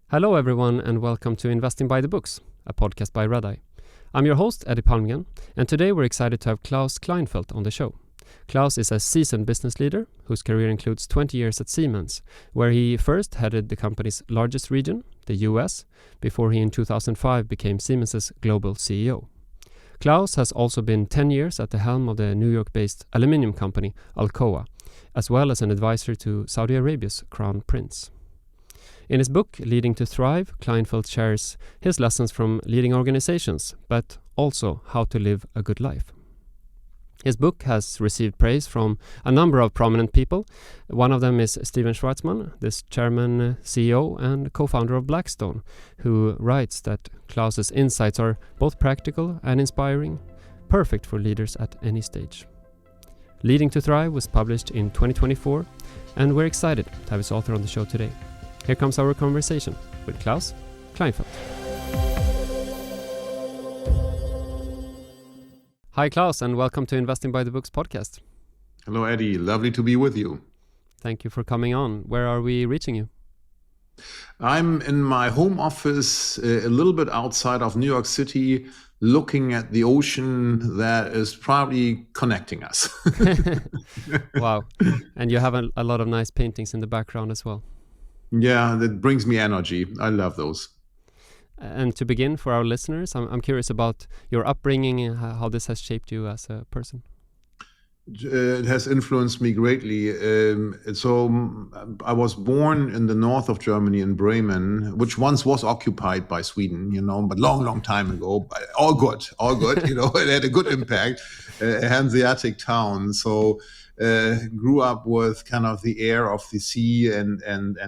Hello everyone and welcome to Investing by the Books, a podcast by Redeye. I'm your host Eddie Palmgren, and today we're excited to have Klaus Kleinfeld on the show. Klaus is a seasoned business leader whose career includes 20 years at Siemens, where he first headed the company's largest region, the US, before he in 2005 became Siemens' global CEO. Klaus has also been 10 years at the helm of the New York-based aluminium company Alcoa, as well as an advisor to Saudi Arabia's Crown Prince. In his book, Leading to Thrive, Kleinfeld shares his lessons from leading organizations, but also how to live a good life. His book has received praise from a number of prominent people. One of them is Stephen Schwarzman, this chairman, CEO, and co-founder of Blackstone, who writes that Klaus's insights are both practical and inspiring, perfect for leaders at any stage. Leading to Thrive was published in 2024, and we're excited to have his author on the show today. Here comes our conversation with Klaus Kleinfeld. Hi Klaus, and welcome to Investing by the Books podcast. Hello Eddie, lovely to be with you. Thank you for coming on. Where are we reaching you? I'm in my home office a little bit outside of New York City, looking at the ocean that is probably connecting us. Wow. And you have a lot of nice paintings in the background as well. Yeah, that brings me energy. I love those. And to begin, for our listeners, I'm curious about your upbringing and how this has shaped you as a person. It has influenced me greatly. I was born in the north of Germany in Bremen, which once was occupied by Sweden, but long time ago. But all good, it had a good impact. A Hanseatic town. So grew up with kind of the air of the sea and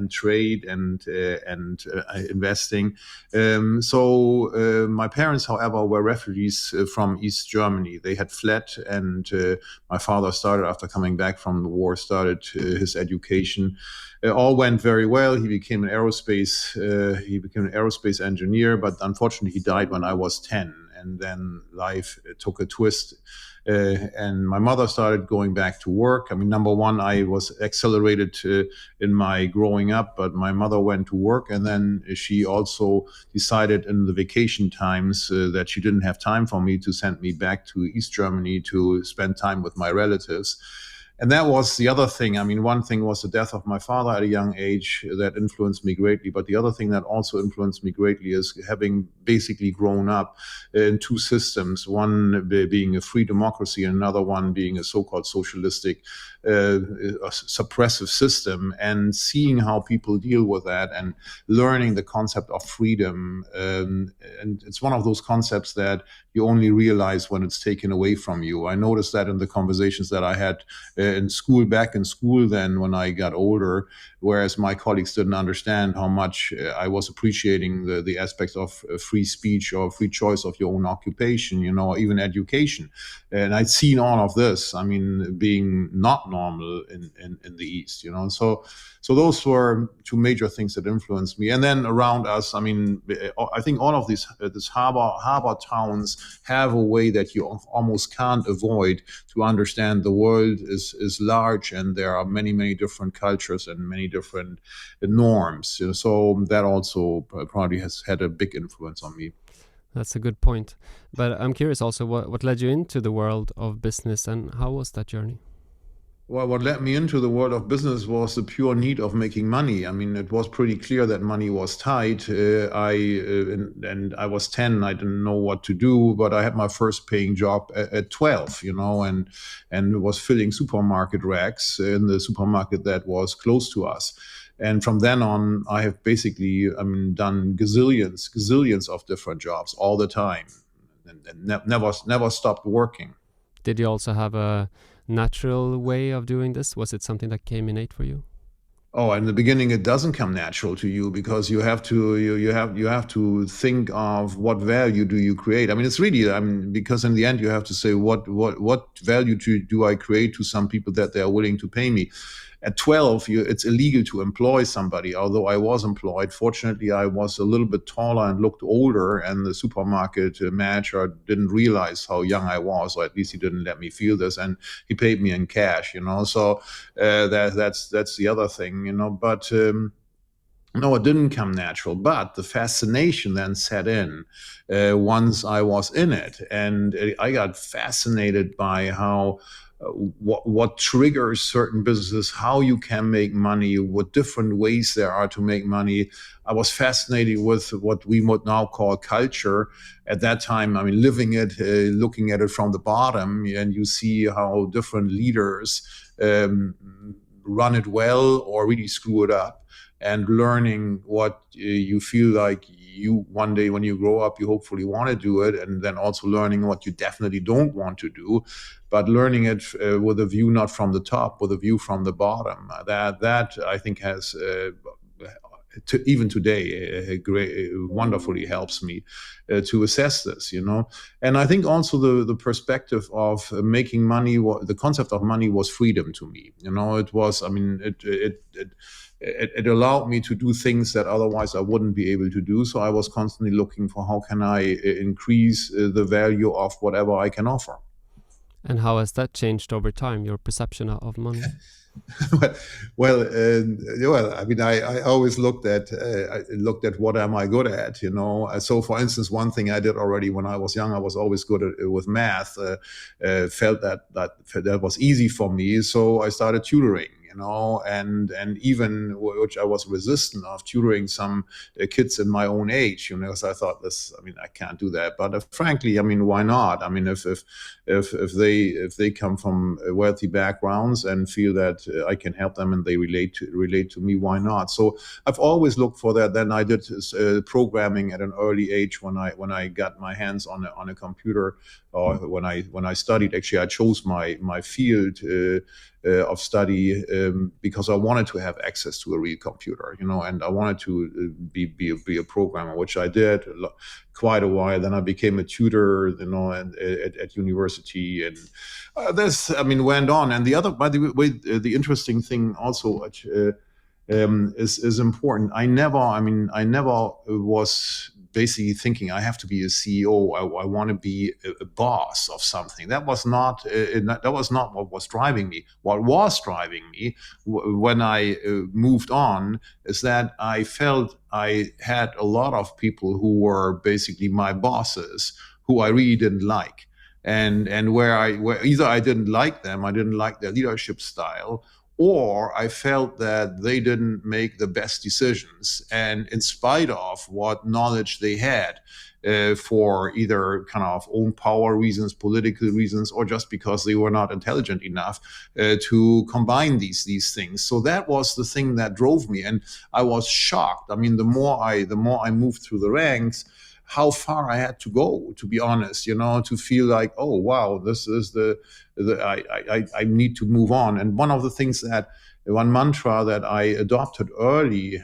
trade and investing. My parents, however, were refugees from East Germany. They had fled, and my father started, after coming back from the war, started his education. It all went very well. He became an aerospace engineer, but unfortunately he died when I was 10, and then life took a twist. And my mother started going back to work. I mean, number one, I was accelerated in my growing up, but my mother went to work, and then she also decided in the vacation times that she didn't have time for me, to send me back to East Germany to spend time with my relatives. And that was the other thing. I mean, one thing was the death of my father at a young age that influenced me greatly. But the other thing that also influenced me greatly is having basically grown up in two systems, one being a free democracy and another one being a so-called socialistic, suppressive system, and seeing how people deal with that and learning the concept of freedom. And it's one of those concepts that you only realize when it's taken away from you. I noticed that in the conversations that I had back in school then when I got older, whereas my colleagues didn't understand how much I was appreciating the aspects of free speech or free choice of your own occupation, or even education. And I'd seen all of this, being not normal in the East, So those were two major things that influenced me. And then around us, I think all of these harbor towns have a way that you almost can't avoid to understand the world is large, and there are many different cultures and many different norms. So that also probably has had a big influence on me. That's a good point. But I'm curious also what led you into the world of business, and how was that journey? Well, what led me into the world of business was the pure need of making money. It was pretty clear that money was tight. I was 10. I didn't know what to do, but I had my first paying job at 12, and was filling supermarket racks in the supermarket that was close to us. And from then on, I have basically done gazillions of different jobs all the time, and never stopped working. Did you also have a natural way of doing this? Was it something that came innate for you? Oh, in the beginning, it doesn't come natural to you, because you have to think of what value do you create. It's really because in the end you have to say what value do I create to some people that they are willing to pay me. At 12, it's illegal to employ somebody, although I was employed. Fortunately, I was a little bit taller and looked older, and the supermarket manager didn't realize how young I was, or at least he didn't let me feel this, and he paid me in cash, So that's the other thing, But No, it didn't come natural, but the fascination then set in once I was in it, and I got fascinated by how what triggers certain businesses, how you can make money, what different ways there are to make money. I was fascinated with what we would now call culture. At that time, I mean, living it, looking at it from the bottom, and you see how different leaders run it well or really screw it up, and learning what you feel like you one day when you grow up you hopefully want to do it, and then also learning what you definitely don't want to do, but learning it with a view not from the top, with a view from the bottom. That I think has even today wonderfully helps me to assess this, and I think also the perspective of making money, the concept of money was freedom to me. It was, I mean, it allowed me to do things that otherwise I wouldn't be able to do. So I was constantly looking for how can I increase the value of whatever I can offer. And how has that changed over time, your perception of money? well, I mean, I always looked at what am I good at, So, for instance, one thing I did already when I was young, I was always good with math. Felt that was easy for me, so I started tutoring. And even, which I was resistant of, tutoring some kids in my own age, because I thought I can't do that. But frankly, I mean, why not? I mean, if they come from wealthy backgrounds and feel that I can help them and they relate to me, why not? So I've always looked for that. Then I did programming at an early age when I got my hands on a computer, or when I studied. Actually, I chose my field of study because I wanted to have access to a real computer, and I wanted to be a programmer, which I did quite a while. Then I became a tutor, at university, and this, I mean, went on. And the other, by the way, the interesting thing also is important. I never was basically thinking I have to be a CEO. I want to be a boss of something. That was not what was driving me. What was driving me when I moved on is that I felt I had a lot of people who were basically my bosses who I really didn't like. And where either I didn't like them, I didn't like their leadership style, or I felt that they didn't make the best decisions. And in spite of what knowledge they had, for either kind of own power reasons, political reasons, or just because they were not intelligent enough to combine these things. So that was the thing that drove me, and I was shocked. I mean, the more I moved through the ranks, how far I had to go, to be honest, to feel like, oh wow, this is I need to move on. And one mantra that I adopted early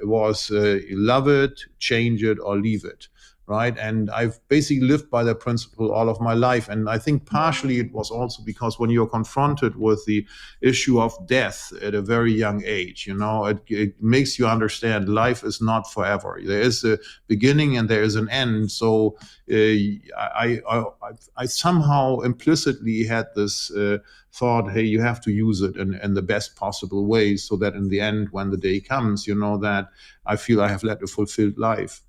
was love it, change it, or leave it. Right. And I've basically lived by that principle all of my life. And I think partially it was also because when you're confronted with the issue of death at a very young age, it makes you understand life is not forever. There is a beginning and there is an end. So I somehow implicitly had this thought, hey, you have to use it in the best possible way, so that in the end, when the day comes, that I feel I have led a fulfilled life.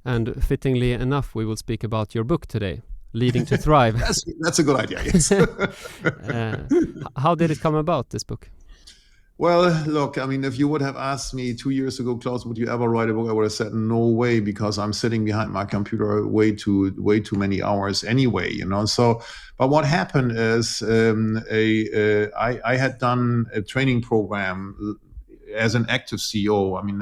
And fittingly enough, we will speak about your book today, Leading to Thrive. That's a good idea, yes. How did it come about, this book? Well, look, I mean, if you would have asked me 2 years ago, Klaus, would you ever write a book? I would have said no way, because I'm sitting behind my computer way too many hours anyway, So, but what happened is I had done a training program as an active CEO. I mean,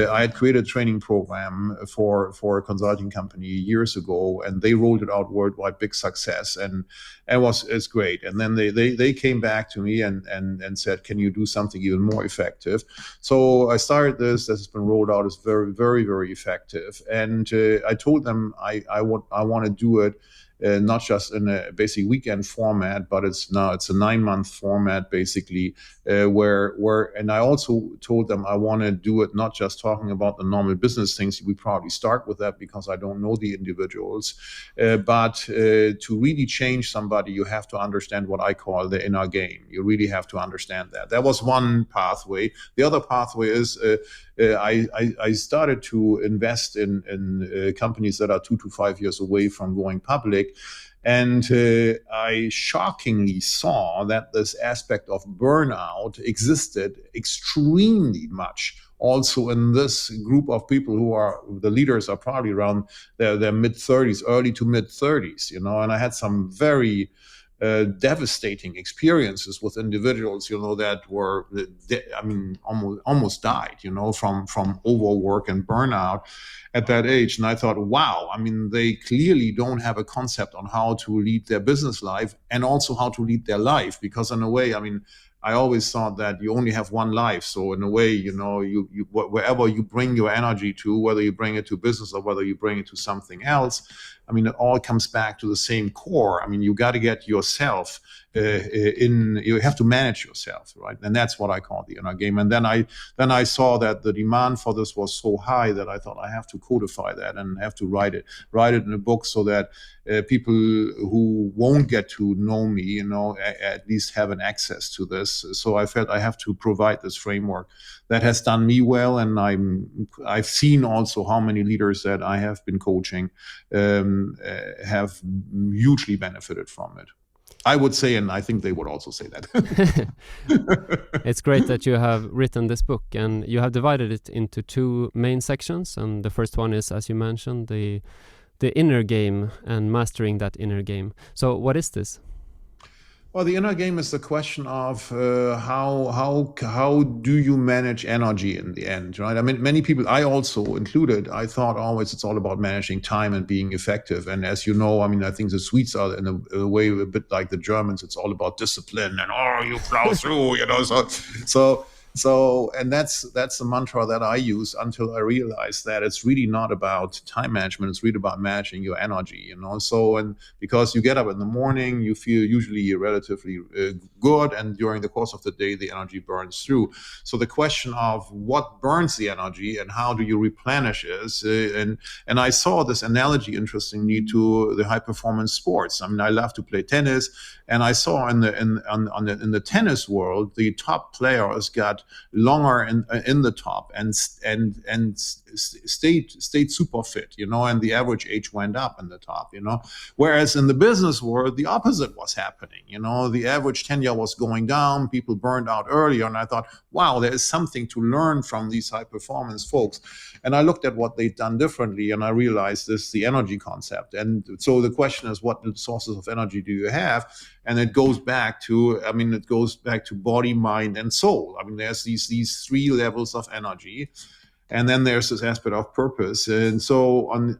I had created a training program for a consulting company years ago, and they rolled it out worldwide, big success, and it's great. And then they came back to me and said, can you do something even more effective? So I started this. This has been rolled out. It's very, very, very effective. And I told them I want to do it. Not just in a basic weekend format, but it's a 9-month format, basically, where and I also told them I want to do it not just talking about the normal business things. We probably start with that because I don't know the individuals, but to really change somebody, you have to understand what I call the inner game. You really have to understand that. That was one pathway. The other pathway is I started to invest in companies that are 2 to 5 years away from going public. And I shockingly saw that this aspect of burnout existed extremely much also in this group of people who are the leaders are probably around their mid 30s, early to mid 30s, and I had some very devastating experiences with individuals, that were, almost died, from overwork and burnout at that age. And I thought, wow, they clearly don't have a concept on how to lead their business life and also how to lead their life. Because in a way, I always thought that you only have one life. So in a way, you wherever you bring your energy to, whether you bring it to business or whether you bring it to something else, it all comes back to the same core. You got to get yourself you have to manage yourself, right? And that's what I call the inner game. And then I saw that the demand for this was so high that I thought I have to codify that and have to write it in a book so that people who won't get to know me, at least have an access to this. So I felt I have to provide this framework that has done me well, and I've seen also how many leaders that I have been coaching have hugely benefited from it. I would say, and I think they would also say that. It's great that you have written this book, and you have divided it into two main sections. And the first one is, as you mentioned, the inner game and mastering that inner game. So what is this? Well, the inner game is the question of how do you manage energy in the end, right? Many people, I also included, I thought always it's all about managing time and being effective. And as you know, I think the Swedes are in a way a bit like the Germans. It's all about discipline and you plow through, So, and that's the mantra that I use until I realized that it's really not about time management. It's really about managing your energy, So, and because you get up in the morning, you feel usually relatively good, and during the course of the day, the energy burns through. So the question of what burns the energy and how do you replenish is, and I saw this analogy, interestingly, to the high performance sports. I love to play tennis, and I saw in the tennis world, the top players got longer in the top and stayed super fit, and the average age went up in the top, whereas in the business world the opposite was happening. The average tenure was going down, people burned out earlier, and I thought, wow, there is something to learn from these high performance folks. And I looked at what they've done differently, and I realized this is the energy concept. And so the question is, what sources of energy do you have? And it goes back to body, mind, and soul. There's these three levels of energy. And then there's this aspect of purpose. And so on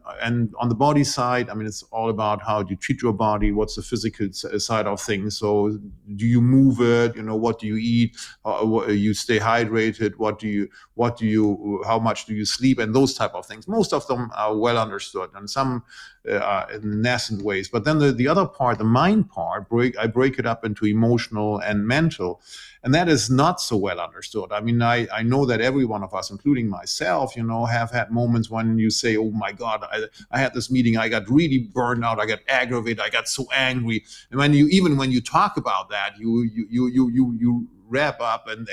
the body side, it's all about how do you treat your body, what's the physical side of things. So do you move it? What do you eat? You stay hydrated? How much do you sleep? And those type of things. Most of them are well understood, and some in nascent ways. But then the other part, the mind part, I break it up into emotional and mental. And that is not so well understood. I know that every one of us, including myself, have had moments when you say, oh my God, I had this meeting, I got really burned out, I got aggravated, I got so angry. And when you talk about that, you wrap up and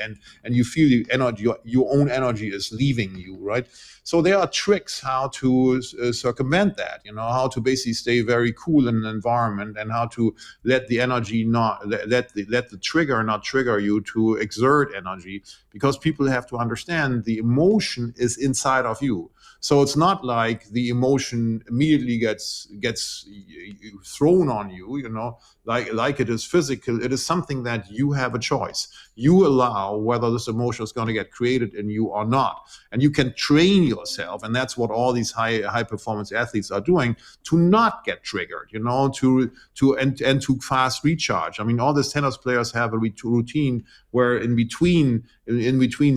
you feel the energy, your own energy is leaving you, right? So there are tricks how to circumvent that, how to basically stay very cool in an environment, and how to let the energy let the trigger not trigger you to exert energy, because people have to understand the emotion is inside of you. So it's not like the emotion immediately gets thrown on you, like it is physical. It is something that you have a choice. You allow whether this emotion is going to get created in you or not. And you can train yourself, and that's what all these high performance athletes are doing, to not get triggered, to fast recharge. All these tennis players have a routine where in between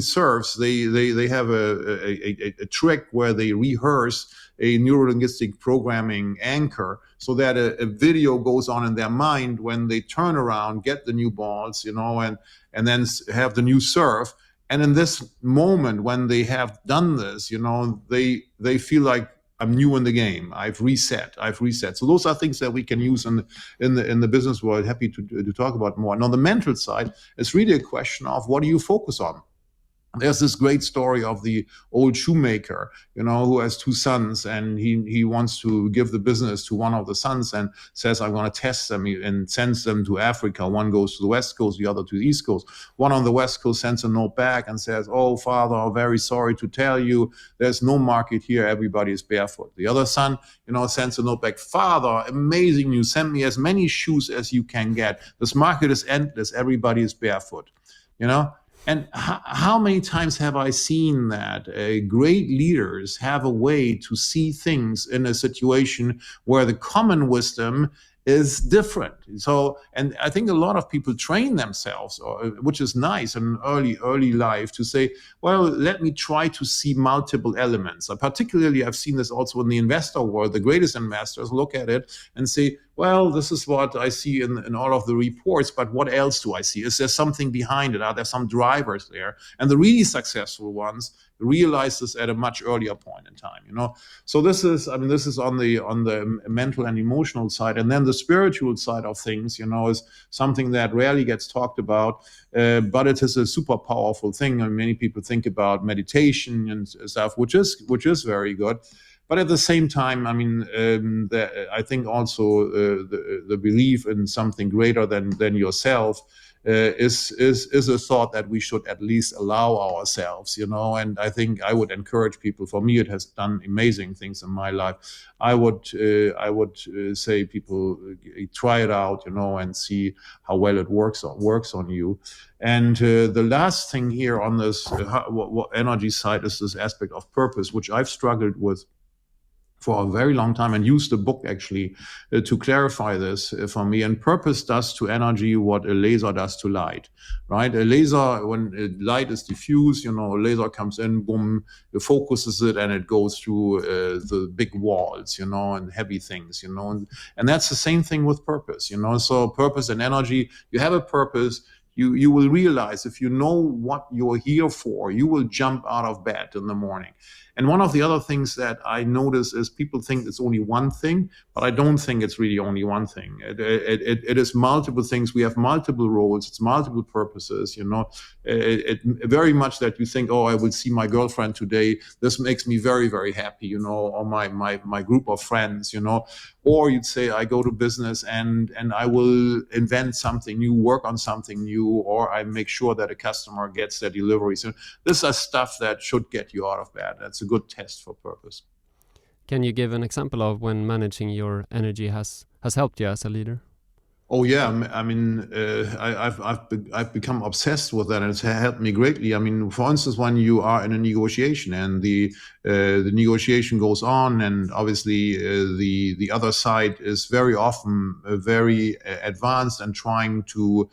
serves, they have a trick where they rehearse a neurolinguistic programming anchor, so that a video goes on in their mind when they turn around, get the new balls, and then have the new serve. And in this moment, when they have done this, they feel like, I'm new in the game. I've reset. So those are things that we can use in the business world. Happy to talk about more. And on the mental side, it's really a question of what do you focus on? There's this great story of the old shoemaker, who has two sons, and he wants to give the business to one of the sons and says, I'm going to test them, and sends them to Africa. One goes to the West Coast, the other to the East Coast. One on the West Coast sends a note back and says, oh, father, I'm very sorry to tell you, there's no market here. Everybody is barefoot. The other son, sends a note back, father, amazing news. Send me as many shoes as you can get. This market is endless. Everybody is barefoot, And how many times have I seen that great leaders have a way to see things in a situation where the common wisdom is different. So, and I think a lot of people train themselves, which is nice in early life, to say, well, let me try to see multiple elements. Particularly, I've seen this also in the investor world. The greatest investors look at it and say, well, this is what I see in all of the reports, but what else do I see? Is there something behind it? Are there some drivers there? And the really successful ones realize this at a much earlier point in time, So this is on the mental and emotional side. And then the spiritual side of things, is something that rarely gets talked about, but it is a super powerful thing. And many people think about meditation and stuff, which is very good. But at the same time, I think also the belief in something greater than yourself is a thought that we should at least allow ourselves, And I think I would encourage people. For me, it has done amazing things in my life. I would say people try it out, and see how well it works on you. And the last thing here on this what energy side is this aspect of purpose, which I've struggled with for a very long time, and used the book actually to clarify this for me. And purpose does to energy what a laser does to light, right? A laser, when light is diffused, a laser comes in, boom, it focuses it, and it goes through the big walls, and heavy things, and that's the same thing with purpose, So purpose and energy, you have a purpose. You will realize, if you know what you're here for, you will jump out of bed in the morning. And one of the other things that I notice is people think it's only one thing, but I don't think it's really only one thing. It is multiple things. We have multiple roles. It's multiple purposes. It very much that you think, oh, I will see my girlfriend today. This makes me very, very happy. Or my group of friends. Or you'd say, I go to business and I will invent something new, work on something new, or I make sure that a customer gets their deliveries. So this is stuff that should get you out of bed. That's a good test for purpose. Can you give an example of when managing your energy has helped you as a leader? Oh yeah, I've become obsessed with that, and it's helped me greatly. For instance, when you are in a negotiation and the negotiation goes on, and obviously the other side is very often very advanced and trying to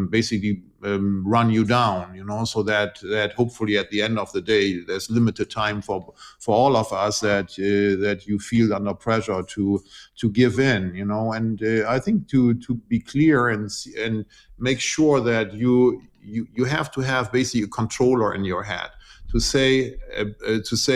basically run you down, so that hopefully at the end of the day there's limited time for all of us that you feel under pressure to give in, and I think to be clear and make sure that you have to have basically a controller in your head to say,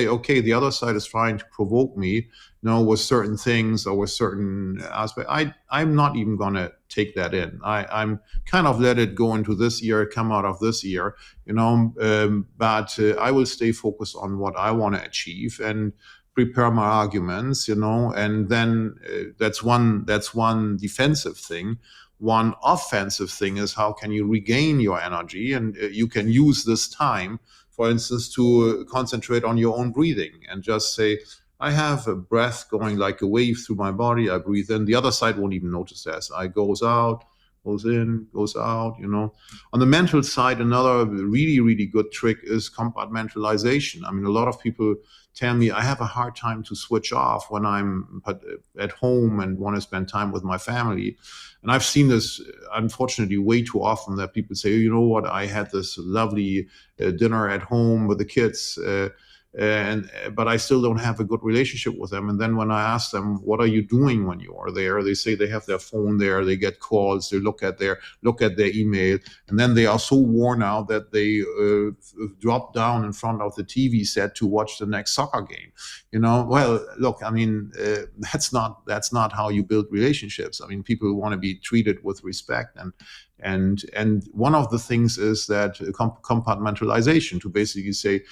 okay, the other side is trying to provoke me, with certain things or with certain aspects. I'm not even going to take that in. I'm kind of let it go into this year, come out of this year, but I will stay focused on what I want to achieve and prepare my arguments, and then that's one defensive thing. One offensive thing is, how can you regain your energy? And you can use this time, for instance, to concentrate on your own breathing and just say, I have a breath going like a wave through my body. I breathe in. The other side won't even notice that. I goes out, goes in, goes out, On the mental side, another really, really good trick is compartmentalization. A lot of people tell me I have a hard time to switch off when I'm at home and want to spend time with my family. And I've seen this, unfortunately, way too often, that people say, you know what, I had this lovely dinner at home with the kids, but I still don't have a good relationship with them. And then when I ask them, what are you doing when you are there? They say they have their phone there, they get calls, they look at their email, and then they are so worn out that they drop down in front of the TV set to watch the next soccer game. Well, look, that's not how you build relationships. People want to be treated with respect, and And one of the things is that compartmentalization, to basically say,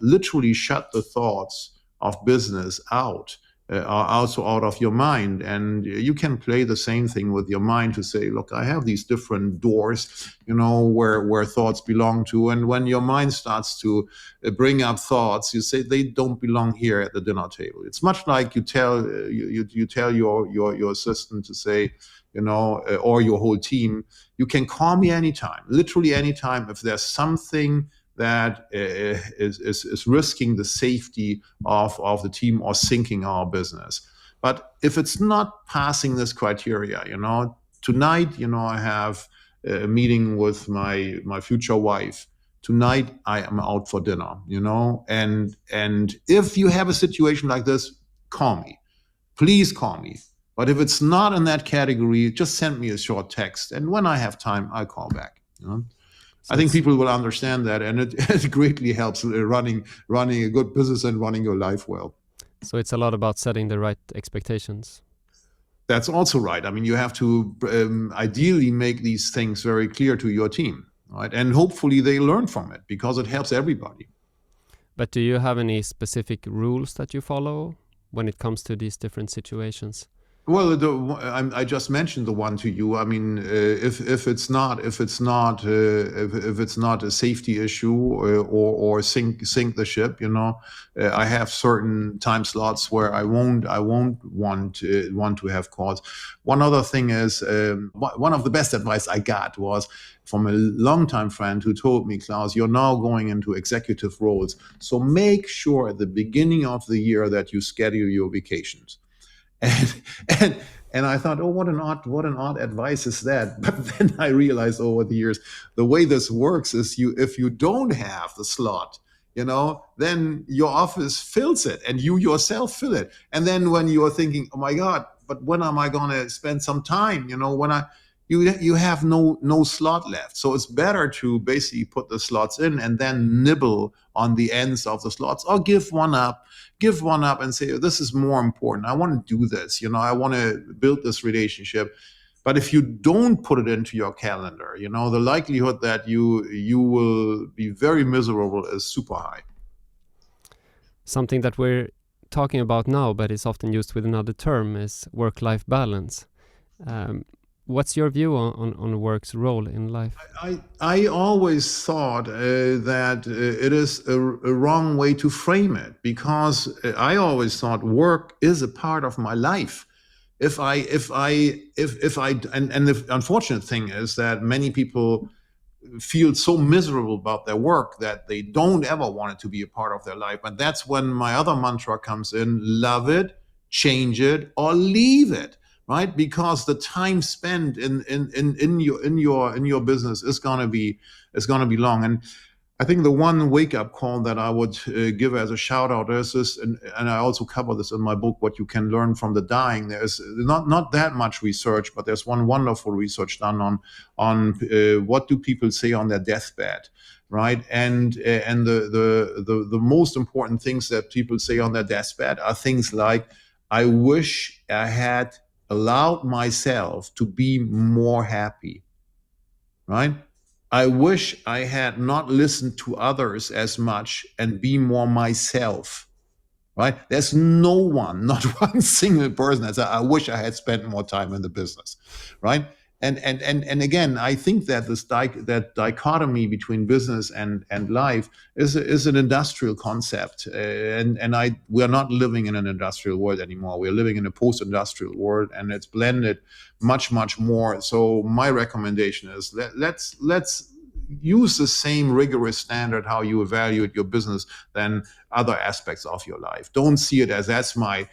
literally shut the thoughts of business out, are also out of your mind. And you can play the same thing with your mind to say, look, I have these different doors, where thoughts belong to. And when your mind starts to bring up thoughts, you say they don't belong here at the dinner table. It's much like you tell your assistant to say, or your whole team, you can call me anytime, literally anytime, if there's something that is risking the safety of the team or sinking our business. But if it's not passing this criteria, tonight, I have a meeting with my future wife. Tonight I am out for dinner, and if you have a situation like this, call me. Please call me. But if it's not in that category, just send me a short text. And when I have time, I'll call back. So I think people will understand that, and it greatly helps running a good business and running your life well. So it's a lot about setting the right expectations. That's also right. I mean, you have to ideally make these things very clear to your team, right? And hopefully they learn from it, because it helps everybody. But do you have any specific rules that you follow when it comes to these different situations? Well, I just mentioned the one to you. I mean, if it's not a safety issue, or sink the ship, I have certain time slots where I won't want to have calls. One other thing is, one of the best advice I got was from a longtime friend who told me, Klaus, you're now going into executive roles, so make sure at the beginning of the year that you schedule your vacations. And I thought, oh, what an odd advice is that? But then I realized over the years, the way this works is, if you don't have the slot, then your office fills it, and you yourself fill it. And then when you are thinking, oh my God, but when am I going to spend some time? You have no slot left. So it's better to basically put the slots in and then nibble on the ends of the slots, or give one up and say, oh, this is more important. I want to do this. I want to build this relationship. But if you don't put it into your calendar, the likelihood that you will be very miserable is super high. Something that we're talking about now, but is often used with another term, is work-life balance. What's your view on work's role in life? I always thought that it is a wrong way to frame it, because I always thought work is a part of my life. And the unfortunate thing is that many people feel so miserable about their work that they don't ever want it to be a part of their life. And that's when my other mantra comes in: love it, change it, or leave it. Right, because the time spent in your business is going to be long. And I think the one wake up call that I would give as a shout out is this, and I also cover this in my book, What You Can Learn from the Dying. There's not that much research, but there's one wonderful research done on what do people say on their deathbed. Right, and the most important things that people say on their deathbed are things like, I wish I had allowed myself to be more happy, right? I wish I had not listened to others as much and be more myself, right? There's not one single person that said, I wish I had spent more time in the business, right? And again, I think that that dichotomy between business and life is an industrial concept, we are not living in an industrial world anymore. We are living in a post-industrial world, and it's blended much more. So my recommendation is let's use the same rigorous standard how you evaluate your business than other aspects of your life. Don't see it as that's my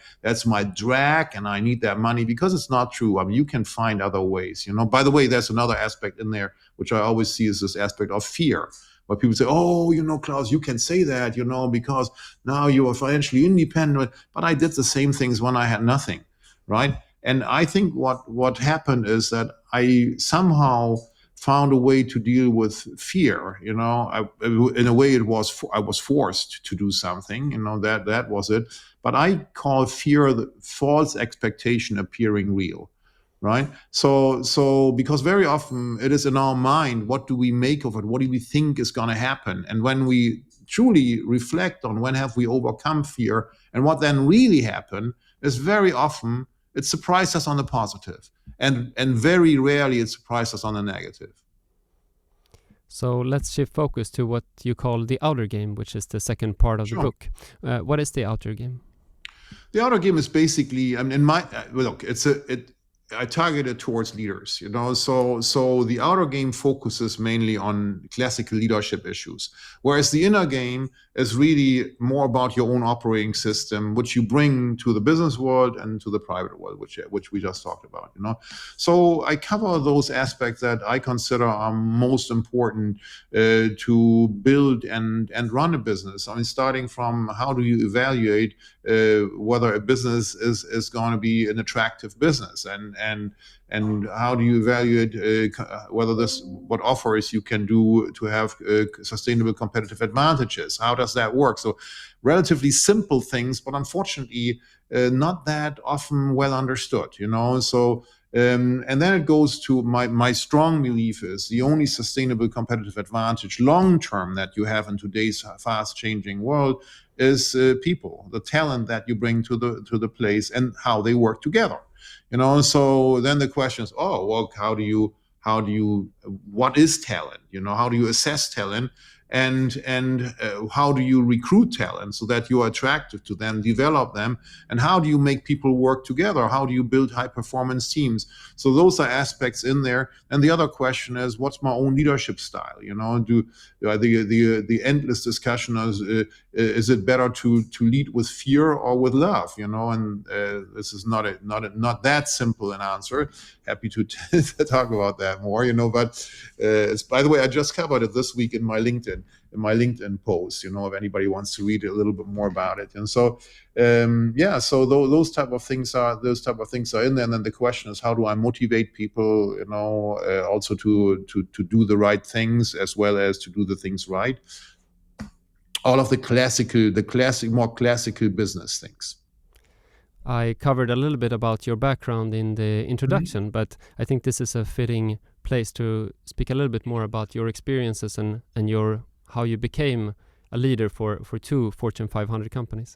drag and I need that money, because it's not true. I mean, you can find other ways. By the way, there's another aspect in there which I always see is this aspect of fear, where people say, oh, Klaus, you can say that, because now you are financially independent. But I did the same things when I had nothing, right? And I think what happened is that I somehow found a way to deal with fear. In a way, I was forced to do something. That was it. But I call fear the false expectation appearing real, right? So because very often it is in our mind, what do we make of it? What do we think is going to happen? And when we truly reflect on when have we overcome fear and what then really happened, is very often it surprises us on the positive, and very rarely it surprises us on the negative. So let's shift focus to what you call the outer game, which is the second part of the book. What is the outer game? The outer game is basically, I mean, in my look, I target it towards leaders, so the outer game focuses mainly on classical leadership issues, whereas the inner game is really more about your own operating system, which you bring to the business world and to the private world, which we just talked about, So I cover those aspects that I consider are most important to build and run a business. I mean, starting from how do you evaluate whether a business is going to be an attractive business, and how do you evaluate what offers you can do to have sustainable competitive advantages? How does that work? So relatively simple things, but unfortunately not that often well understood, So and then it goes to my strong belief is the only sustainable competitive advantage long term that you have in today's fast changing world is people, the talent that you bring to the place and how they work together. So then the question is, how do you what is talent? How do you assess talent? And how do you recruit talent so that you are attractive to them, develop them, and how do you make people work together? How do you build high performance teams? So those are aspects in there. And the other question is, what's my own leadership style? The endless discussion is it better to lead with fear or with love? And this is not that simple an answer. Happy to talk about that more. But by the way, I just covered it this week in my LinkedIn post, if anybody wants to read a little bit more about it. And so so those type of things are in there. And then the question is, how do I motivate people, also to do the right things as well as to do the things right? All of more classical business things. I covered a little bit about your background in the introduction, but I think this is a fitting place to speak a little bit more about your experiences and how you became a leader for two Fortune 500 companies.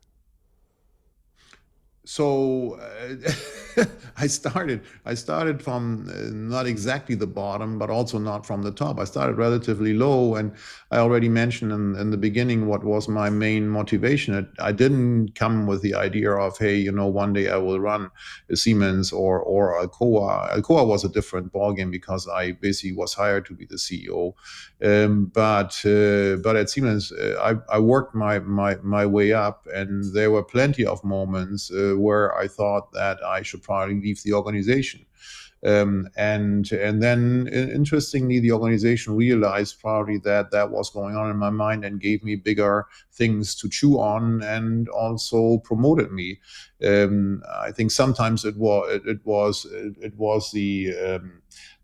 So I started from not exactly the bottom, but also not from the top. I started relatively low, and I already mentioned in the beginning what was my main motivation. I didn't come with the idea of, hey, one day I will run Siemens or Alcoa. Alcoa was a different ballgame because I basically was hired to be the CEO. But at Siemens, I worked my way up, and there were plenty of moments where I thought that I should probably leave the organization. And then, interestingly, the organization realized probably that was going on in my mind and gave me bigger things to chew on, and also promoted me. I think sometimes it was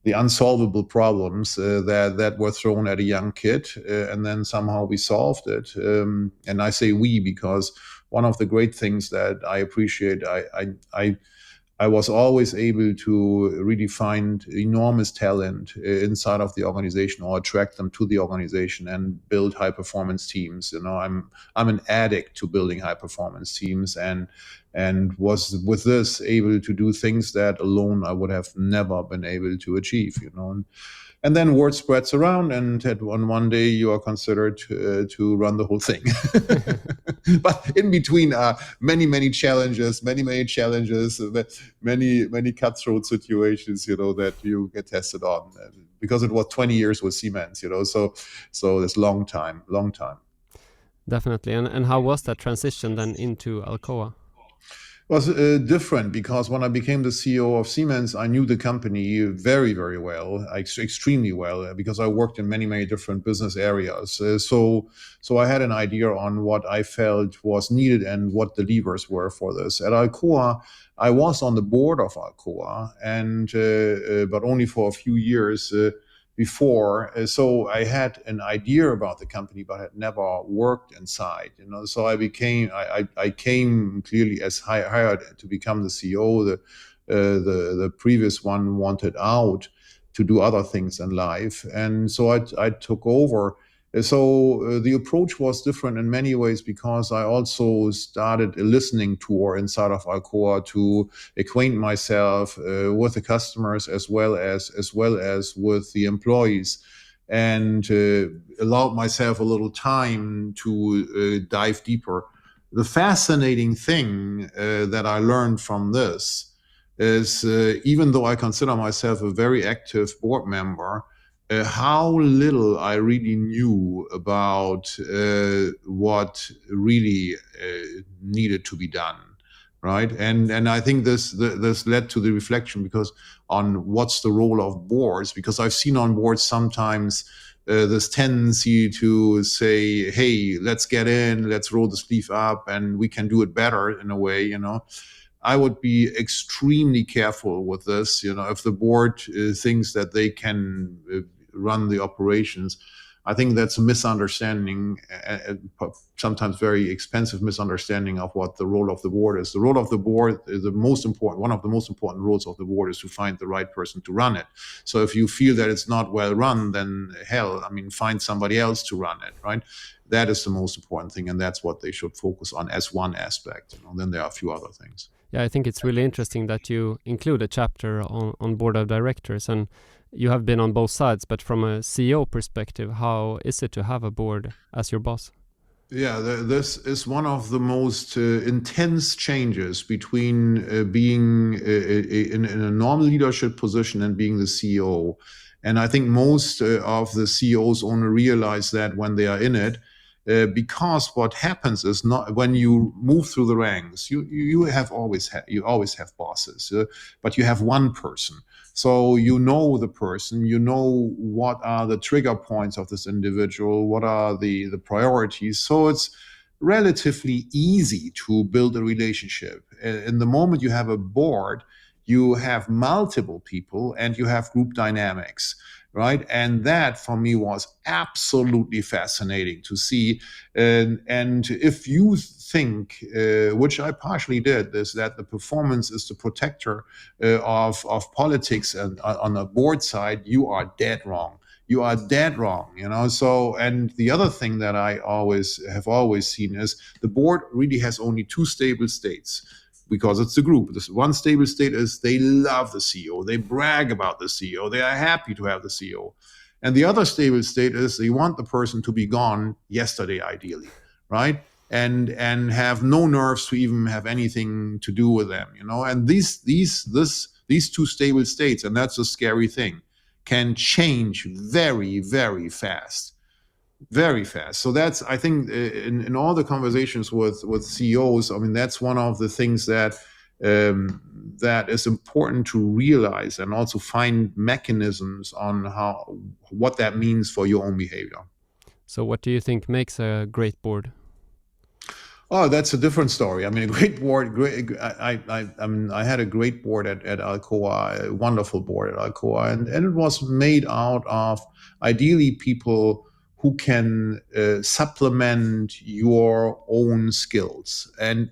the unsolvable problems that were thrown at a young kid, and then somehow we solved it. And I say we because one of the great things that I appreciate, I was always able to really find enormous talent inside of the organization, or attract them to the organization and build high performance teams. I'm an addict to building high performance teams, and was with this able to do things that alone I would have never been able to achieve. And then word spreads around, and one day you are considered to run the whole thing. But in between are many challenges, many cutthroat situations, that you get tested on, because it was 20 years with Siemens, so this long time. Definitely. And how was that transition then into Alcoa? Was different, because when I became the CEO of Siemens, I knew the company very, very well, extremely well, because I worked in many different business areas. So I had an idea on what I felt was needed and what the levers were for this. At Alcoa, I was on the board of Alcoa, and but only for a few years before. So I had an idea about the company, but had never worked inside. So I came clearly as hired to become the CEO. the previous one wanted out to do other things in life, and so I took over. So the approach was different in many ways because I also started a listening tour inside of Alcoa to acquaint myself with the customers as well as with the employees, and allowed myself a little time to dive deeper. The fascinating thing that I learned from this is, even though I consider myself a very active board member, how little I really knew about what really needed to be done, right? And I think this led to the reflection because on what's the role of boards, because I've seen on boards sometimes this tendency to say, hey, let's get in, let's roll the sleeve up, and we can do it better in a way, I would be extremely careful with this. If the board thinks that they can run the operations, I think that's a misunderstanding, sometimes very expensive misunderstanding of what the role of the board is. The role of the board is one of the most important roles of the board is to find the right person to run it. So if you feel that it's not well run, then find somebody else to run it, right? That is the most important thing, and that's what they should focus on as one aspect. Then there are a few other things. Yeah, I think it's really interesting that you include a chapter on board of directors, and you have been on both sides, but from a CEO perspective, how is it to have a board as your boss? Yeah, this is one of the most intense changes between being in a normal leadership position and being the CEO. And I think most of the CEOs only realize that when they are in it, because what happens is not when you move through the ranks, you always have bosses, but you have one person. So you know the person, you know what are the trigger points of this individual, what are the priorities. So it's relatively easy to build a relationship. In the moment you have a board, you have multiple people and you have group dynamics, right? And that for me was absolutely fascinating to see. And if you think, which I partially did, is that the performance is the protector of politics, and on the board side, you are dead wrong. You are dead wrong, So, and the other thing that I have always seen is the board really has only two stable states, because it's the group. This one stable state is they love the CEO. They brag about the CEO. They are happy to have the CEO. And the other stable state is they want the person to be gone yesterday, ideally, right? And have no nerves to even have anything to do with them, And these two stable states, and that's a scary thing, can change very, very fast. Very fast. So that's, I think, in all the conversations with CEOs, that's one of the things that that is important to realize, and also find mechanisms on what that means for your own behavior. So what do you think makes a great board? Oh, that's a different story. A great board. I had a great board at Alcoa, a wonderful board at Alcoa, and it was made out of ideally people who can supplement your own skills and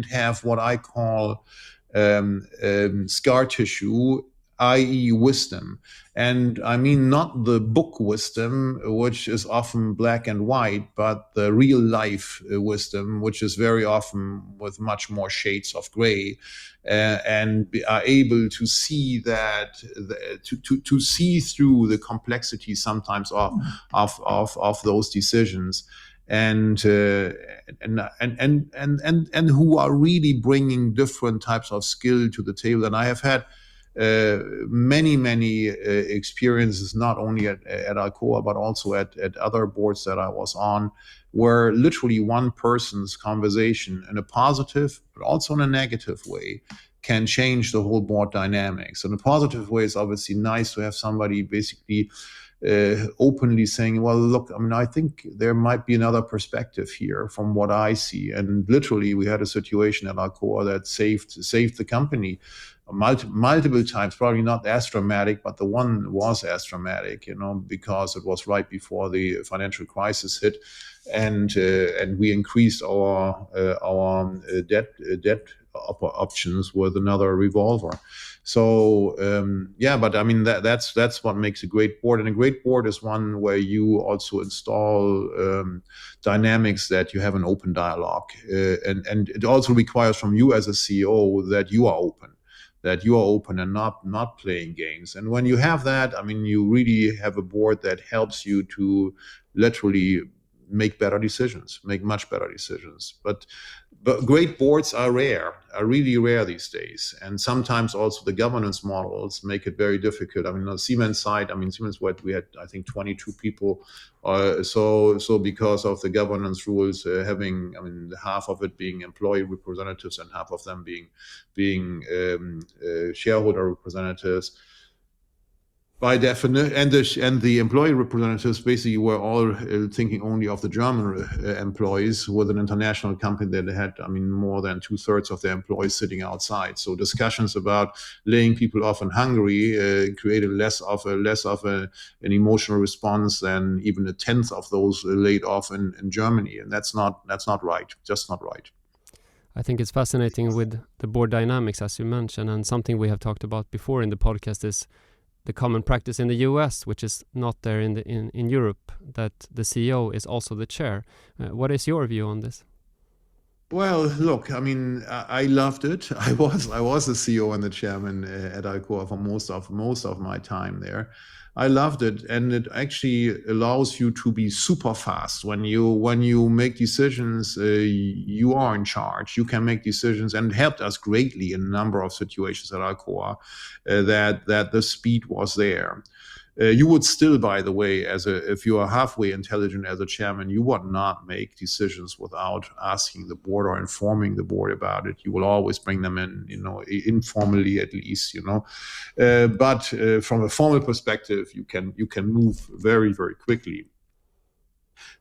have what I call scar tissue, i.e. wisdom. And I mean not the book wisdom, which is often black and white, but the real life wisdom, which is very often with much more shades of gray, and are able to see that, to see through the complexity sometimes of those decisions. And who are really bringing different types of skill to the table. And I have had many experiences, not only at Alcoa, but also at other boards that I was on, where literally one person's conversation in a positive, but also in a negative way, can change the whole board dynamics. In a positive way, it's obviously nice to have somebody basically openly saying, well, look, I think there might be another perspective here from what I see. And literally, we had a situation at Alcoa that saved the company multiple times, probably not as dramatic, but the one was as dramatic, because it was right before the financial crisis hit. and we increased our debt options with another revolver. So but I mean that's what makes a great board, and a great board is one where you also install dynamics that you have an open dialogue, and it also requires from you as a CEO that you are open and not playing games. And when you have that, I mean, you really have a board that helps you to literally make much better decisions. But great boards are really rare these days. And sometimes also the governance models make it very difficult. I mean, on Siemens side, Siemens, we had, I think, 22 people. So because of the governance rules, having, half of it being employee representatives and half of them being shareholder representatives. By definition, and the employee representatives basically were all thinking only of the German employees, with an international company that had, more than 2/3 of their employees sitting outside. So discussions about laying people off in Hungary created less of an emotional response than even 1/10 of those laid off in Germany, and that's not right, just not right. I think it's fascinating with the board dynamics, as you mentioned, and something we have talked about before in the podcast is the common practice in the US, which is not there in Europe, that the CEO is also the chair. What is your view on this? Well, look, I loved it. I was the CEO and the chairman at Alcoa for most of my time there. I loved it, and it actually allows you to be super fast when you make decisions. You are in charge. You can make decisions, and it helped us greatly in a number of situations at Alcoa that the speed was there. You would still, by the way, if you are halfway intelligent as a chairman, you would not make decisions without asking the board or informing the board about it. You will always bring them in, informally at least, But from a formal perspective, you can move very, very quickly.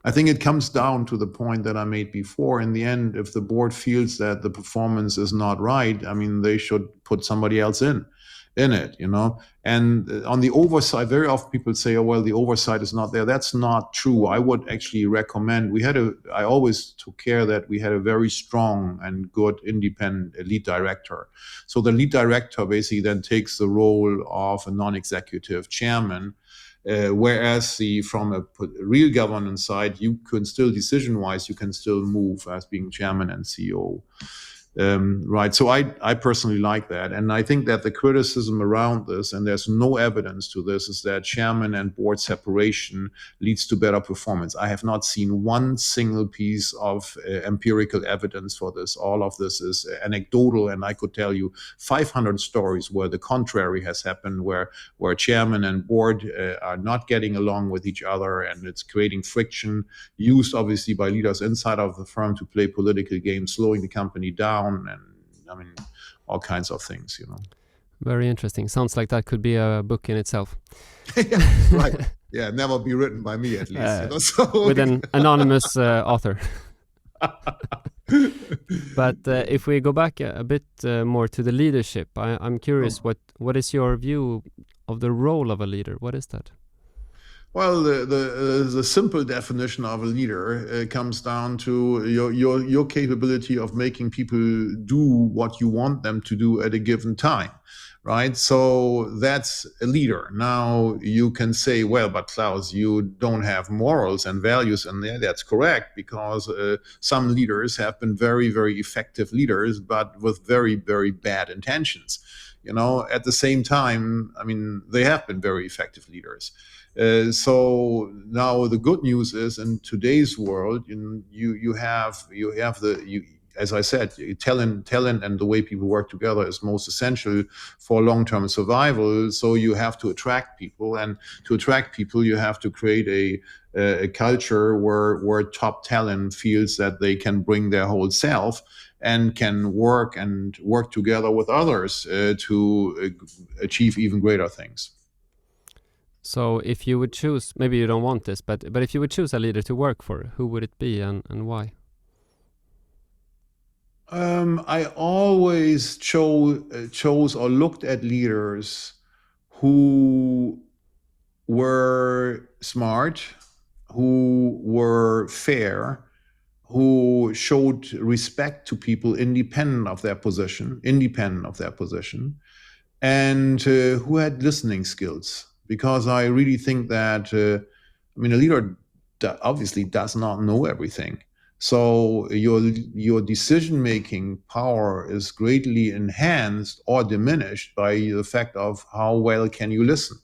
I think it comes down to the point that I made before. In the end, if the board feels that the performance is not right, they should put somebody else in it, And on the oversight, very often people say, oh, well, the oversight is not there. That's not true. I would actually recommend, I always took care that we had a very strong and good independent lead director. So the lead director basically then takes the role of a non-executive chairman. Whereas from a real governance side, you can still, decision-wise, you can still move as being chairman and CEO. Right. So I personally like that. And I think that the criticism around this, and there's no evidence to this, is that chairman and board separation leads to better performance. I have not seen one single piece of empirical evidence for this. All of this is anecdotal, and I could tell you 500 stories where the contrary has happened, where chairman and board are not getting along with each other, and it's creating friction, used obviously by leaders inside of the firm to play political games, slowing the company down, and all kinds of things, Very interesting. Sounds like that could be a book in itself. Yeah, right. Yeah, never be written by me, at least. So with an anonymous author. But if we go back a bit more to the leadership, I'm curious, what is your view of the role of a leader? What is that? Well, the simple definition of a leader comes down to your capability of making people do what you want them to do at a given time, right? So that's a leader. Now you can say, well, but Klaus, you don't have morals and values, and that's correct, because some leaders have been very, very effective leaders, but with very, very bad intentions. At the same time, they have been very effective leaders. So now the good news is, in today's world, you have as I said, talent and the way people work together is most essential for long-term survival. So you have to attract people, and to attract people, you have to create a culture where top talent feels that they can bring their whole self and can work together with others to achieve even greater things. So if you would choose, maybe you don't want this, but if you would choose a leader to work for, who would it be, and why? I always chose or looked at leaders who were smart, who were fair, who showed respect to people independent of their position, and who had listening skills. Because I really think that, a leader obviously does not know everything. So your decision-making power is greatly enhanced or diminished by the fact of how well can you listen.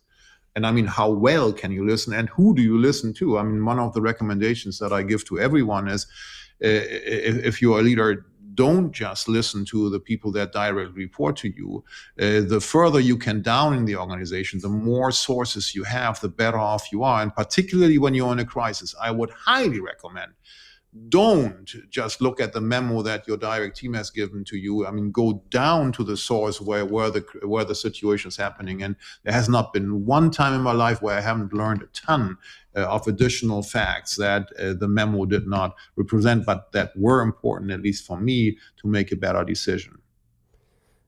And I mean, how well can you listen and who do you listen to? I mean, one of the recommendations that I give to everyone is if you're a leader, don't just listen to the people that directly report to you. The further you can down in the organization, the more sources you have, the better off you are. And particularly when you're in a crisis, I would highly recommend, don't just look at the memo that your direct team has given to you. I mean, go down to the source where the situation is happening. And there has not been one time in my life where I haven't learned a ton of additional facts that the memo did not represent, but that were important, at least for me, to make a better decision.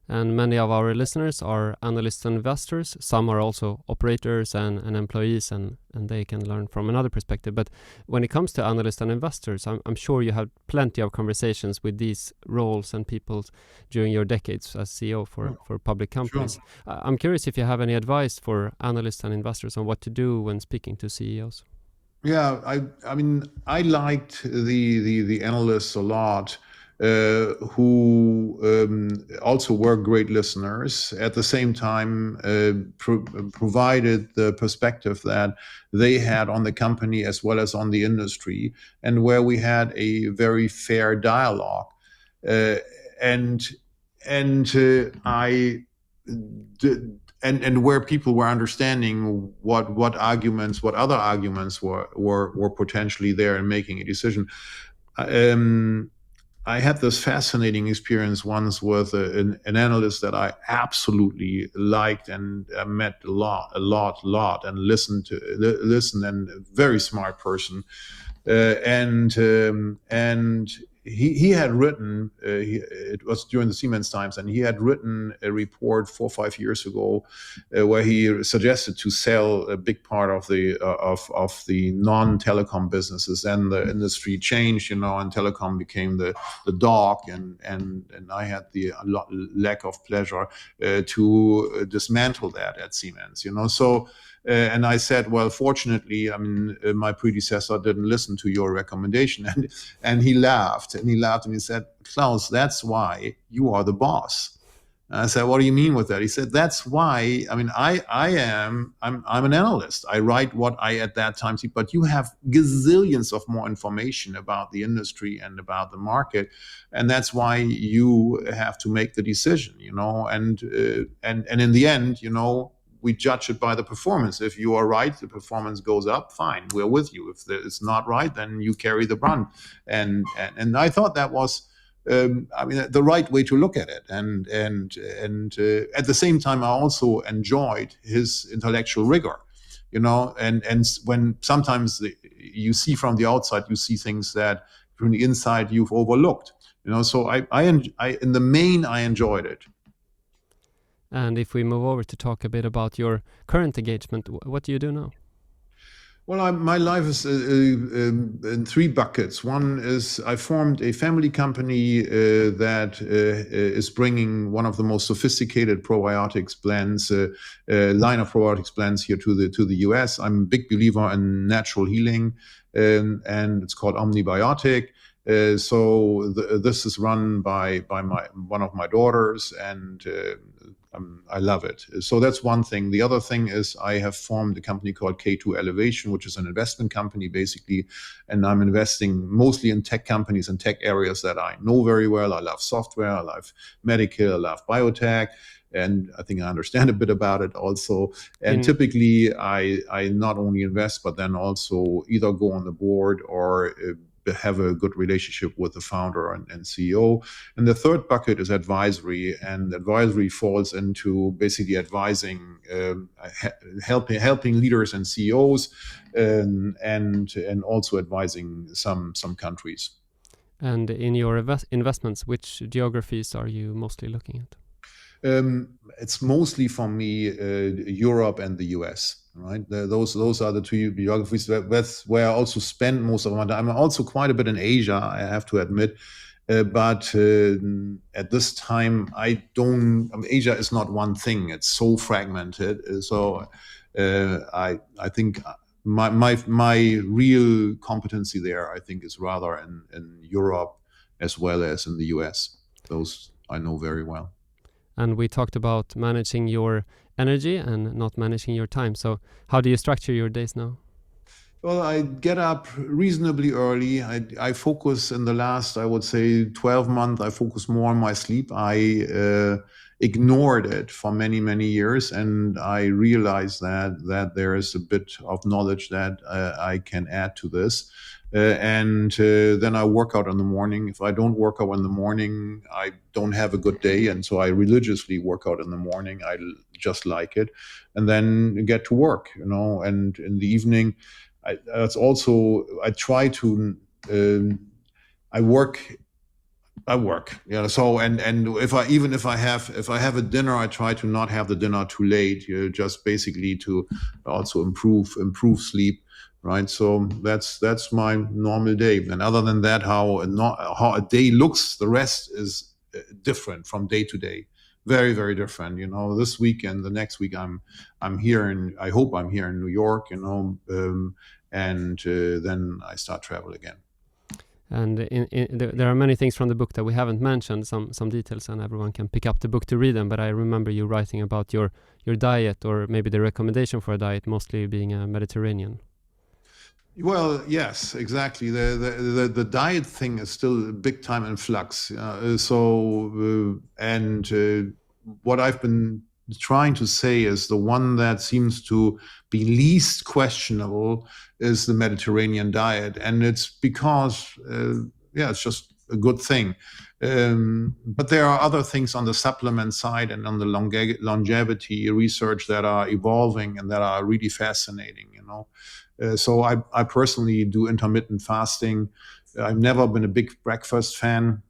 And many of our listeners are analysts and investors. Some are also operators and employees, and they can learn from another perspective. But when it comes to analysts and investors, I'm sure you have plenty of conversations with these roles and people during your decades as CEO for public companies. Sure. I'm curious if you have any advice for analysts and investors on what to do when speaking to CEOs. Yeah, I mean, I liked the analysts a lot. Who also were great listeners, at the same time provided the perspective that they had on the company as well as on the industry, and where we had a very fair dialogue. And where people were understanding what other arguments were potentially there in making a decision. I had this fascinating experience once with an analyst that I absolutely liked and met a lot, and listened, and a very smart person. And he had written, it was during the Siemens times, and he had written a report 4 or 5 years ago where he suggested to sell a big part of the non-telecom businesses. And the industry changed, and telecom became the dog, and I had the lack of pleasure to dismantle that at Siemens. So. And I said, well, fortunately, I mean, my predecessor didn't listen to your recommendation. And he laughed, and he said, Klaus, that's why you are the boss. And I said, what do you mean with that? He said, that's why, I mean, I'm an analyst. I write what I at that time see, but you have gazillions of more information about the industry and about the market. And that's why you have to make the decision, and in the end, we judge it by the performance. If you are right, the performance goes up, fine, we're with you. If it's not right, then you carry the brunt. And I thought that was, the right way to look at it. And at the same time, I also enjoyed his intellectual rigor, and when sometimes you see from the outside, you see things that from the inside you've overlooked, so I in the main, I enjoyed it. And if we move over to talk a bit about your current engagement, what do you do now? Well, my life is in 3 buckets. One is I formed a family company that is bringing one of the most sophisticated probiotics blends, line of probiotics blends here to the US. I'm a big believer in natural healing, and it's called Omnibiotic. So this is run by one of my daughters, and I love it. So that's one thing. The other thing is I have formed a company called K2 Elevation, which is an investment company basically, and I'm investing mostly in tech companies and tech areas that I know very well. I love software, I love medical, I love biotech, and I think I understand a bit about it also. And typically I not only invest, but then also either go on the board or have a good relationship with the founder and CEO. And the third bucket is advisory, and advisory falls into basically advising, helping leaders and CEOs, and also advising some countries. And in your investments, which geographies are you mostly looking at? It's mostly for me Europe and the US. Right, those are the two geographies. That's where I also spend most of my time. I'm also quite a bit in Asia, I have to admit. But at this time, I don't. Asia is not one thing. It's so fragmented. I think my real competency there, I think, is rather in Europe as well as in the US. Those I know very well. And we talked about managing your energy and not managing your time. So how do you structure your days now? Well, I get up reasonably early. I focus in the last, I would say, 12 months, I focus more on my sleep. I ignored it for many, many years, and I realized that there is a bit of knowledge that I can add to this. And then I work out in the morning. If I don't work out in the morning, I don't have a good day. And so I religiously work out in the morning. I just like it. And then get to work, and in the evening, I try to I work. So and if I have a dinner, I try to not have the dinner too late. Just basically to also improve sleep. Right. So that's my normal day. And other than that, how a day looks, the rest is different from day to day. Very, very different. This week and the next week I'm here, and I hope I'm here in New York. And then I start travel again. And there are many things from the book that we haven't mentioned, some details, and everyone can pick up the book to read them. But I remember you writing about your diet, or maybe the recommendation for a diet, mostly being a Mediterranean. Well, yes, exactly. The diet thing is still big time in flux. What I've been trying to say is the one that seems to be least questionable is the Mediterranean diet, and it's because it's just a good thing. But there are other things on the supplement side and on the longevity research that are evolving and that are really fascinating. So I personally do intermittent fasting. I've never been a big breakfast fan.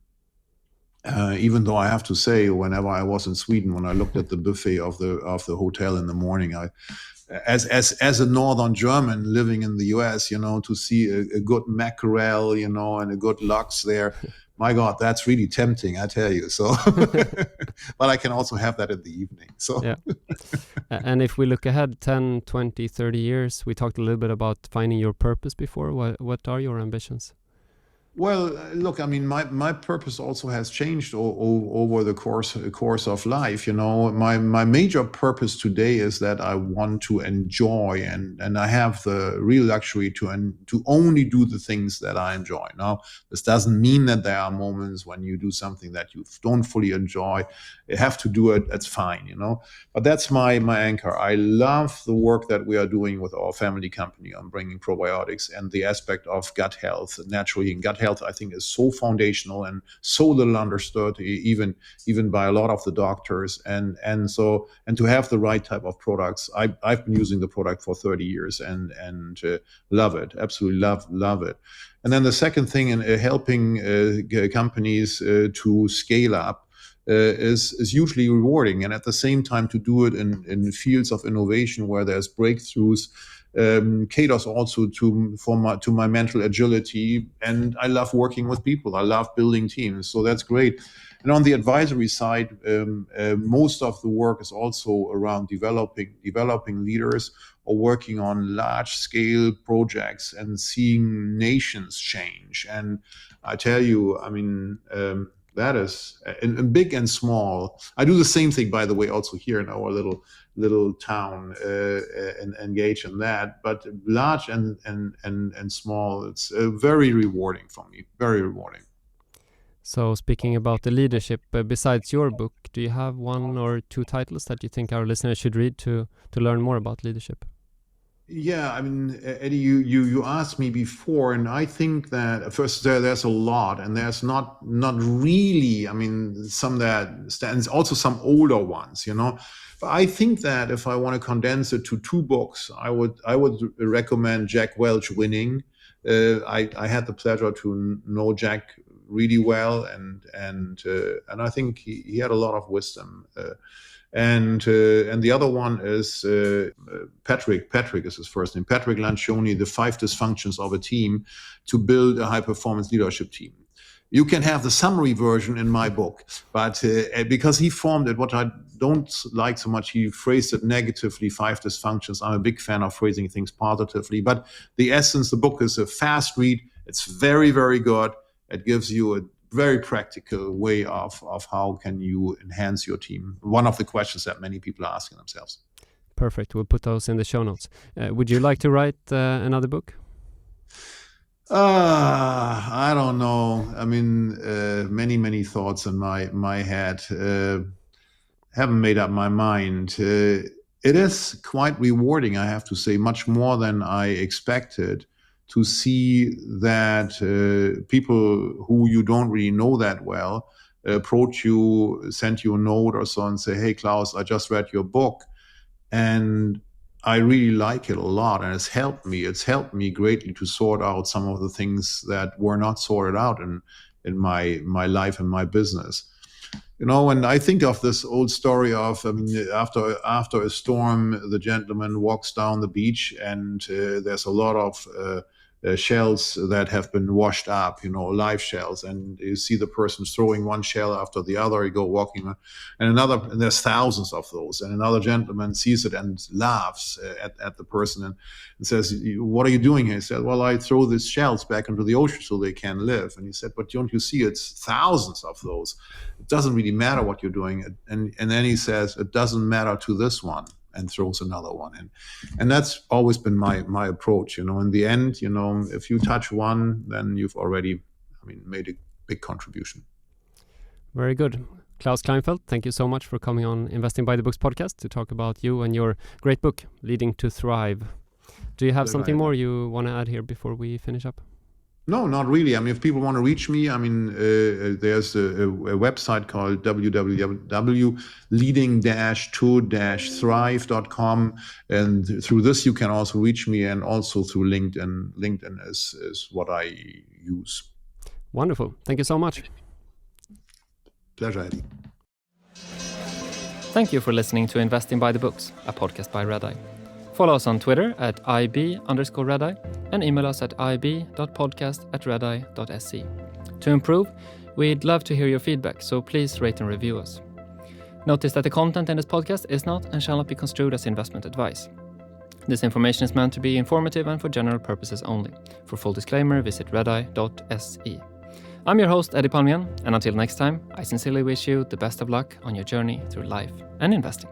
Even though I have to say, whenever I was in Sweden, when I looked at the buffet of the hotel in the morning, as a Northern German living in the US, to see a good mackerel, and a good lox there, my God, that's really tempting, I tell you. So, but I can also have that in the evening. So, yeah. And if we look ahead 10, 20, 30 years, we talked a little bit about finding your purpose before. What are your ambitions? Well, look, I mean, my purpose also has changed over the course of life. My major purpose today is that I want to enjoy, and I have the real luxury to only do the things that I enjoy. Now, this doesn't mean that there are moments when you do something that you don't fully enjoy. You have to do it. That's fine, But that's my anchor. I love the work that we are doing with our family company on bringing probiotics and the aspect of gut health, naturally, gut health, I think, is so foundational and so little understood, even by a lot of the doctors. And to have the right type of products, I've been using the product for 30 years and love it, absolutely love it. And then the second thing in helping companies to scale up is hugely rewarding, and at the same time to do it in fields of innovation where there's breakthroughs. Caters also to my mental agility, and I love working with people. I love building teams, so that's great. And on the advisory side, most of the work is also around developing leaders or working on large-scale projects and seeing nations change. And I tell you, I mean. That is in big and small. I do the same thing, by the way, also here in our little town, and engage in that. But large and small, it's very rewarding for me. Very rewarding. So, speaking about the leadership, besides your book, do you have one or two titles that you think our listeners should read to learn more about leadership? Yeah, I mean, Eddie, you asked me before, and I think that first there's a lot, and there's not really. I mean, some that stands, also some older ones, But I think that if I want to condense it to two books, I would recommend Jack Welch, Winning. I had the pleasure to know Jack really well, and I think he had a lot of wisdom. And the other one is Patrick. Patrick is his first name. Patrick Lancioni, The 5 Dysfunctions of a Team to Build a High-Performance Leadership Team. You can have the summary version in my book, but because he formed it, what I don't like so much, he phrased it negatively, 5 dysfunctions. I'm a big fan of phrasing things positively, but the essence, the book is a fast read. It's very, very good. It gives you a very practical way of how can you enhance your team. One of the questions that many people are asking themselves. Perfect. We'll put those in the show notes. Would you like to write another book? I don't know. I mean, many thoughts in my head. Haven't made up my mind. It is quite rewarding, I have to say, much more than I expected, to see that people who you don't really know that well approach you, send you a note or so and say, "Hey, Klaus, I just read your book and I really like it a lot, and it's helped me. It's helped me greatly to sort out some of the things that were not sorted out in my life and my business." You know, and I think of this old story of after a storm, the gentleman walks down the beach, and there's a lot of shells that have been washed up, you know, live shells, and you see the person throwing one shell after the other. You go walking, and there's thousands of those, and another gentleman sees it and laughs at the person and says, "What are you doing here?" He said, "Well, I throw these shells back into the ocean so they can live." And he said, "But don't you see, it's thousands of those. It doesn't really matter what you're doing." And then he says, "It doesn't matter to this one," and throws another one in. And that's always been my approach. You know, in the end, you know, if you touch one, then you've already, made a big contribution. Very good. Klaus Kleinfeld, thank you so much for coming on Investing by the Books podcast to talk about you and your great book, Leading to Thrive. Do you have something more you want to add here before we finish up? No, not really. I mean, if people want to reach me, there's a website called www.leading-to-thrive.com. And through this, you can also reach me, and also through LinkedIn. LinkedIn is what I use. Wonderful. Thank you so much. Pleasure, Eddie. Thank you for listening to Investing by the Books, a podcast by Redeye. Follow us on Twitter at ib_redeye and email us at ib.podcast@redeye.se. To improve, we'd love to hear your feedback, so please rate and review us. Notice that the content in this podcast is not and shall not be construed as investment advice. This information is meant to be informative and for general purposes only. For full disclaimer, visit redeye.se. I'm your host, Eddie Palmgren, and until next time, I sincerely wish you the best of luck on your journey through life and investing.